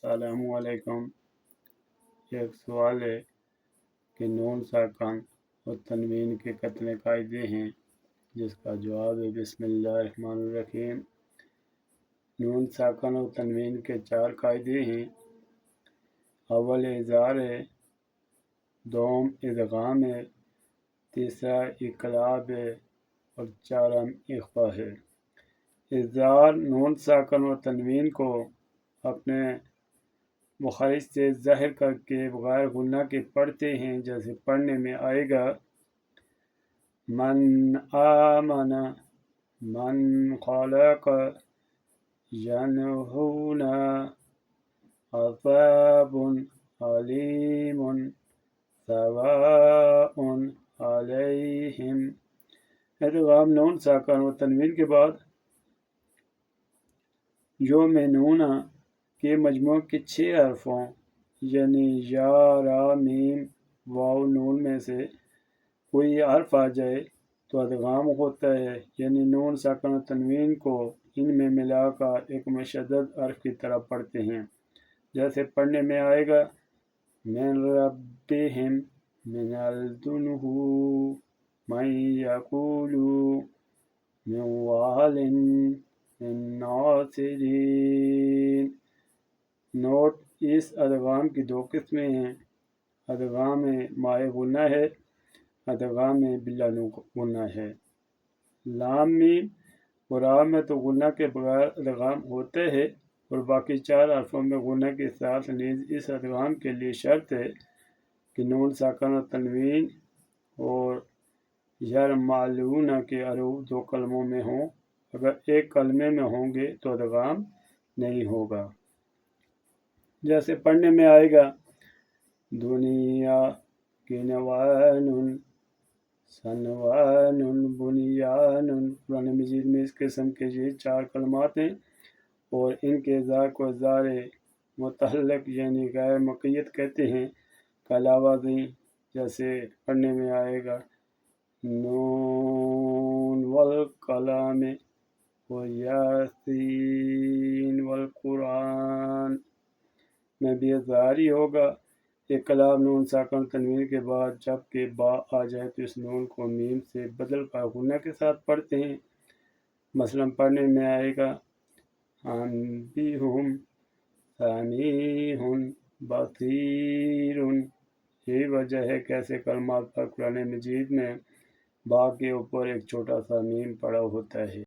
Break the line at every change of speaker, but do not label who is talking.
السلام علیکم۔ ایک سوال ہے کہ نون ساکن اور تنوین کے کتنے قاعدے ہیں، جس کا جواب ہے بسم اللہ الرحمن الرحیم۔ نون ساکن اور تنوین کے 4 قاعدے ہیں۔ اول اظہار ہے، دوم ادغام ہے، تیسرا اقلاب ہے اور چارم اخفا ہے۔ اظہار نون ساکن اور تنوین کو اپنے مخرج سے ظاہر کر کے بغیر غنہ کے پڑھتے ہیں، جیسے پڑھنے میں آئے گا من آمن، من خلق، ینہون، عذاب علیم، سواء علیہم۔ ادغام نون ساکن و تنوین کے بعد جو میں نون کے مجموع کے 6 حرفوں یعنی یا، را، میم، واو، نون میں سے کوئی حرف آ جائے تو ادغام ہوتا ہے، یعنی نون ساکن و تنوین کو ان میں ملا کر ایک مشدد حرف کی طرح پڑھتے ہیں، جیسے پڑھنے میں آئے گا من ربہم، من لدنہ، من یقولو، من وال، من ناصرین۔ نوٹ: اس ادغام کی 2 قسمیں ہیں، ادغام مائے غنہ ہے، ادغام بلا غنہ ہے۔ لام، میم اور را میں تو غنہ کے بغیر ادغام ہوتے ہے، اور باقی 4 حرفوں میں غنہ کے ساتھ نیز اس ادغام کے لیے شرط ہے کہ نون ساکن و تنوین اور یرملون کے حروف 2 کلموں میں ہوں، اگر ایک کلمے میں ہوں گے تو ادغام نہیں ہوگا، جیسے پڑھنے میں آئے گا دنیا کنوان، سنوان، بنیان۔ قرآن مجید میں اس قسم کے یہ 4 کلمات ہیں، اور ان کے اظہار کو اظہار متعلق یعنی غیر مقید کہتے ہیں، کے علاوہ ازیں جیسے پڑھنے میں آئے گا نون والقلم ویاسین والقرآن میں بھی اظہار ہی ہوگا۔ اقلاب نون ساکن تنوین کے بعد جب کہ با آ جائے تو اس نون کو میم سے بدل کر غنہ کے ساتھ پڑھتے ہیں، مثلا پڑھنے میں آئے گا انبئہم، سمیع، بصیر۔ یہی وجہ ہے کہ ایسے کلمات پر قرآن مجید میں با کے اوپر ایک چھوٹا سا میم پڑا ہوتا ہے۔